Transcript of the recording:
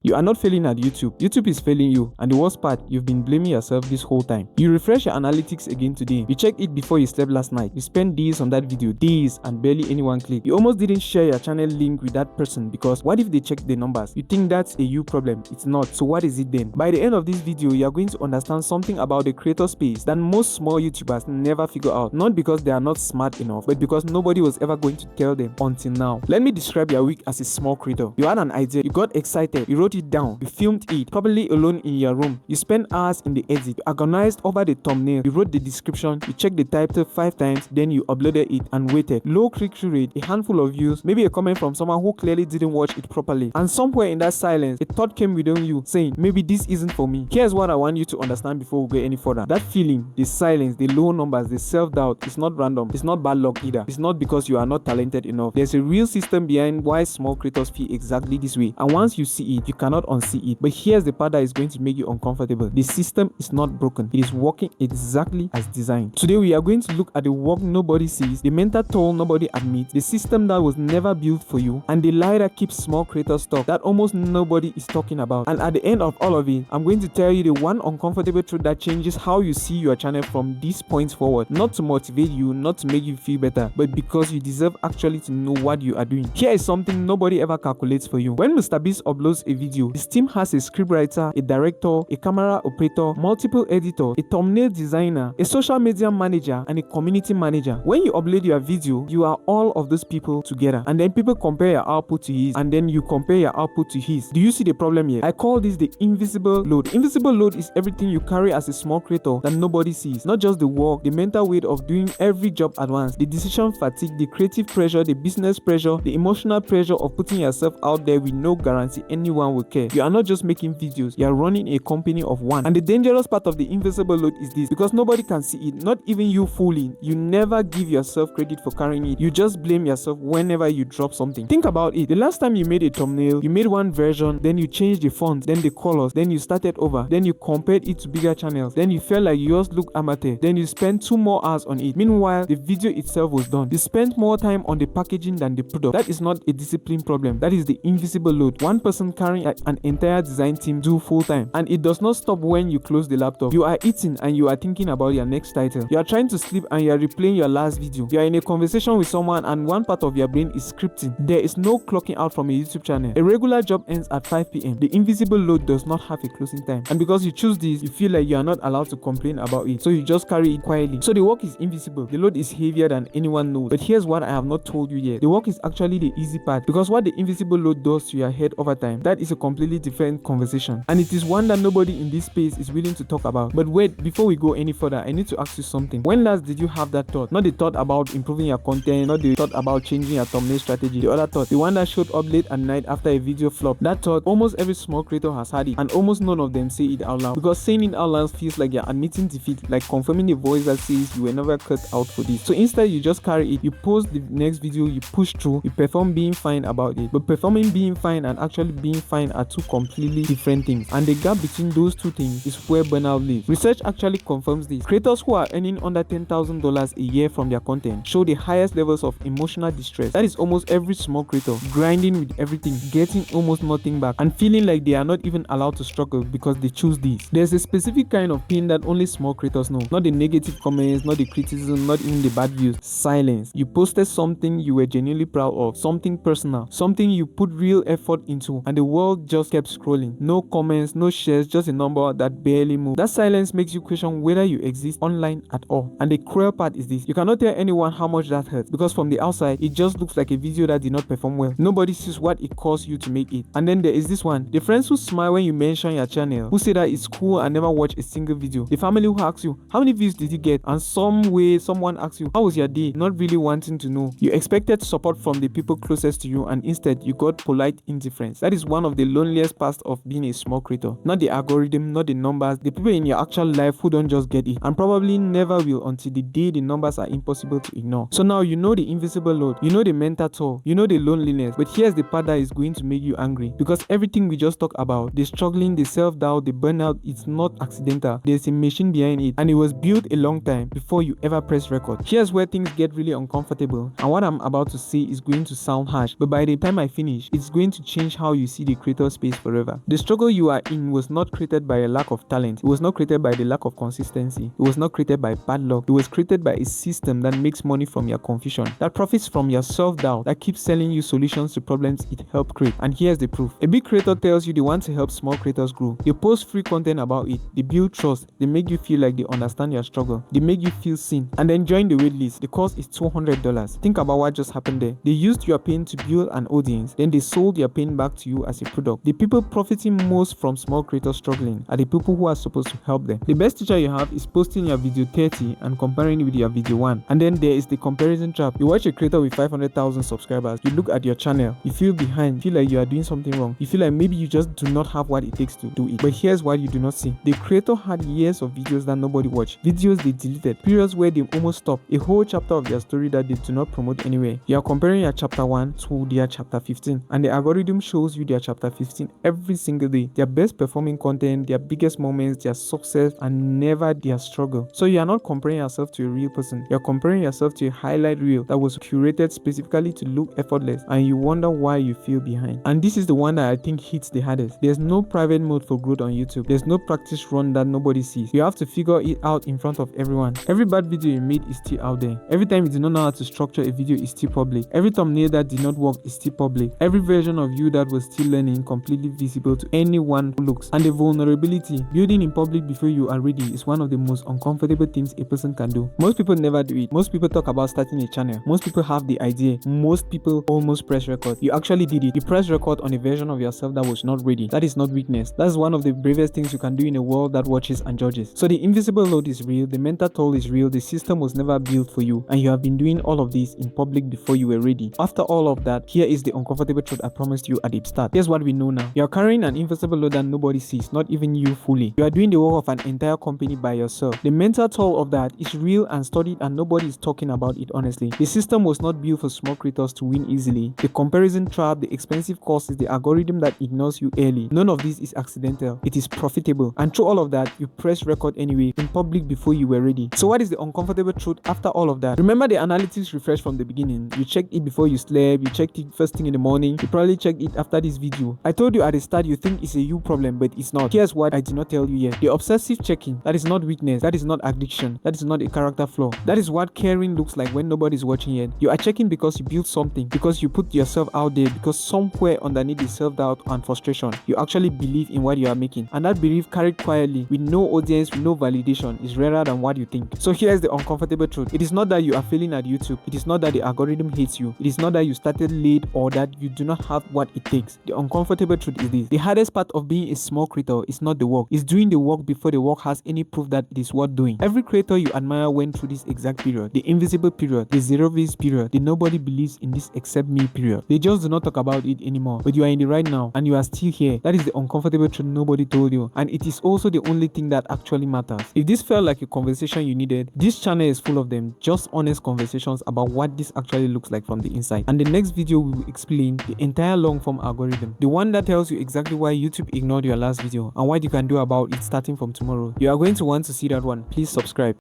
You are not failing at YouTube. YouTube is failing you, and the worst part, you've been blaming yourself this whole time. You refresh your analytics again today. You check it before you slept last night. You spend days on that video, days, and barely anyone clicked. You almost didn't share your channel link with that person because what if they check the numbers? You think that's a you problem. It's not. So what is it then? By the end of this video, you are going to understand something about the creator space that most small YouTubers never figure out. Not because they are not smart enough, but because nobody was ever going to tell them until now. Let me describe your week as a small creator. You had an idea, you got excited, you wrote it down, you filmed it, probably alone in your room. You spent hours in the edit, you agonized over the thumbnail, you wrote the description, you checked the title 5 times, then you uploaded it and waited. Low click-through rate, a handful of views, maybe a comment from someone who clearly didn't watch it properly. And somewhere in that silence, a thought came within you saying, maybe this isn't for me. Here's what I want you to understand before we go any further. That feeling, the silence, the low numbers, the self-doubt, is not random. It's not bad luck either. It's not because you are not talented enough. There's a real system behind why small creators feel exactly this way. And once you see it, you cannot unsee it. But here's the part that is going to make you uncomfortable. The system is not broken. It is working exactly as designed. Today we are going to look at the work nobody sees, the mental toll nobody admits, the system that was never built for you, and the lie that keeps small creators stuck that almost nobody is talking about. And at the end of all of it, I'm going to tell you the one uncomfortable truth that changes how you see your channel from this point forward. Not to motivate you, not to make you feel better, but because you deserve actually to know what you are doing. Here is something nobody ever calculates for you. When Mr. Beast uploads a video, his team has a scriptwriter, a director, a camera operator, multiple editors, a thumbnail designer, a social media manager, and a community manager. When you upload your video, you are all of those people together, and then people compare your output to his, and then you compare your output to his. Do you see the problem here? I call this the invisible load. Invisible load is everything you carry as a small creator that nobody sees. Not just the work, the mental weight of doing every job at once, the decision fatigue, the creative pressure, the business pressure, the emotional pressure of putting yourself out there with no guarantee anyone will care. You are not just making videos, you are running a company of one. And the dangerous part of the invisible load is this: because nobody can see it, not even you fully, you never give yourself credit for carrying it. You just blame yourself whenever you drop something. Think about it. The last time you made a thumbnail, you made one version, then you changed the font, then the colors, then you started over, then you compared it to bigger channels, then you felt like yours looked amateur, then you spent 2 more hours on it. Meanwhile, the video itself was done. You spent more time on the packaging than the product. That is not a discipline problem. That is the invisible load. One person carrying an entire design team do full time, and it does not stop when you close the laptop. You are eating and you are thinking about your next title. You are trying to sleep and you are replaying your last video. You are in a conversation with someone and one part of your brain is scripting. There is no clocking out from a YouTube channel. A regular job ends at 5 p.m. The invisible load does not have a closing time, and because you choose this, you feel like you are not allowed to complain about it, so you just carry it quietly. So the work is invisible. The load is heavier than anyone knows. But here's what I have not told you yet. The work is actually the easy part, because what the invisible load does to your head over time, that is a completely different conversation, and it is one that nobody in this space is willing to talk about. But wait, before we go any further, I need to ask you something. When last did you have that thought? Not the thought about improving your content, not the thought about changing your thumbnail strategy, the other thought, the one that showed up late at night after a video flopped. That thought, almost every small creator has had it, and almost none of them say it out loud, because saying it out loud feels like you're admitting defeat, like confirming a voice that says you were never cut out for this. So instead, you just carry it, you post the next video, you push through, you perform being fine about it. But performing being fine and actually being fine are two completely different things, and the gap between those two things is where burnout lives. Research actually confirms this. Creators who are earning under $10,000 a year from their content show the highest levels of emotional distress. That is almost every small creator grinding with everything, getting almost nothing back, and feeling like they are not even allowed to struggle because they choose this. There's a specific kind of pain that only small creators know. Not the negative comments, not the criticism, not even the bad views. Silence. You posted something you were genuinely proud of, something personal, something you put real effort into, and the world just kept scrolling. No comments, no shares, just a number that barely moved. That silence makes you question whether you exist online at all. And the cruel part is this: you cannot tell anyone how much that hurts, because from the outside, it just looks like a video that did not perform well. Nobody sees what it cost you to make it. And then there is this one: the friends who smile when you mention your channel, who say that it's cool and never watch a single video. The family who asks you, how many views did you get? And some way, someone asks you, how was your day? Not really wanting to know. You expected support from the people closest to you, and instead, you got polite indifference. That is one of the loneliest parts of being a small creator. Not the algorithm, not the numbers, the people in your actual life who don't just get it, and probably never will until the day the numbers are impossible to ignore. So now you know the invisible load, you know the mental toll, you know the loneliness, but here's the part that is going to make you angry, because everything we just talked about, the struggling, the self-doubt, the burnout, it's not accidental. There's a machine behind it, and it was built a long time before you ever press record. Here's where things get really uncomfortable, and what I'm about to say is going to sound harsh, but by the time I finish, it's going to change how you see the creator creator space forever. The struggle you are in was not created by a lack of talent. It was not created by the lack of consistency. It was not created by bad luck. It was created by a system that makes money from your confusion, that profits from your self-doubt, that keeps selling you solutions to problems it helped create. And here's the proof. A big creator tells you they want to help small creators grow. They post free content about it. They build trust. They make you feel like they understand your struggle. They make you feel seen. And then join the waitlist. The cost is $200. Think about what just happened there. They used your pain to build an audience. Then they sold your pain back to you as a product. The people profiting most from small creators struggling are the people who are supposed to help them. The best teacher you have is posting your video 30 and comparing it with your video 1. And then there is the comparison trap. You watch a creator with 500,000 subscribers. You look at your channel. You feel behind. You feel like you are doing something wrong. You feel like maybe you just do not have what it takes to do it. But here's what you do not see. The creator had years of videos that nobody watched. Videos they deleted. Periods where they almost stopped. A whole chapter of their story that they do not promote anywhere. You are comparing your chapter 1 to their chapter 15. And the algorithm shows you their chapter 15 every single day. Their best performing content, their biggest moments, their success, and never their struggle. So you are not comparing yourself to a real person. You are comparing yourself to a highlight reel that was curated specifically to look effortless, and you wonder why you feel behind. And this is the one that I think hits the hardest. There's no private mode for growth on YouTube. There's no practice run that nobody sees. You have to figure it out in front of everyone. Every bad video you made is still out there. Every time you do not know how to structure a video is still public. Every thumbnail that did not work is still public. Every version of you that was still learning completely visible to anyone who looks. And the vulnerability, building in public before you are ready, is one of the most uncomfortable things a person can do. Most people never do it. Most people talk about starting a channel. Most people have the idea. Most people almost press record. You actually did it. You press record on a version of yourself that was not ready. That is not weakness. That's one of the bravest things you can do in a world that watches and judges. So the invisible load is real. The mental toll is real. The system was never built for you. And you have been doing all of this in public before you were ready. After all of that, here is the uncomfortable truth I promised you at the start. Here's what we know now. You are carrying an invisible load that nobody sees, not even you fully. You are doing the work of an entire company by yourself. The mental toll of that is real and studied, and nobody is talking about it honestly. The system was not built for small creators to win easily. The comparison trap, the expensive costs, the algorithm that ignores you early. None of this is accidental. It is profitable. And through all of that, you press record anyway in public before you were ready. So what is the uncomfortable truth after all of that? Remember the analytics refresh from the beginning. You checked it before you slept. You checked it first thing in the morning. You probably checked it after this video. I told you at the start you think it's a you problem, but it's not. Here's what I did not tell you yet. The obsessive checking, that is not weakness. That is not addiction. That is not a character flaw. That is what caring looks like when nobody's watching yet. You are checking because you built something, because you put yourself out there, because somewhere underneath is self-doubt and frustration, you actually believe in what you are making. And that belief carried quietly with no audience, with no validation, is rarer than what you think. So here's the uncomfortable truth. It is not that you are failing at YouTube. It is not that the algorithm hates you. It is not that you started late or that you do not have what it takes. The uncomfortable truth is this. The hardest part of being a small creator is not the work. It's doing the work before the work has any proof that it is worth doing. Every creator you admire went through this exact period. The invisible period. The zero views period. The nobody believes in this except me period. They just do not talk about it anymore. But you are in the right now and you are still here. That is the uncomfortable truth nobody told you. And it is also the only thing that actually matters. If this felt like a conversation you needed, this channel is full of them. Just honest conversations about what this actually looks like from the inside. And the next video we will explain the entire long form algorithm. The one that tells you exactly why YouTube ignored your last video and what you can do about it starting from tomorrow. You are going to want to see that one. Please subscribe.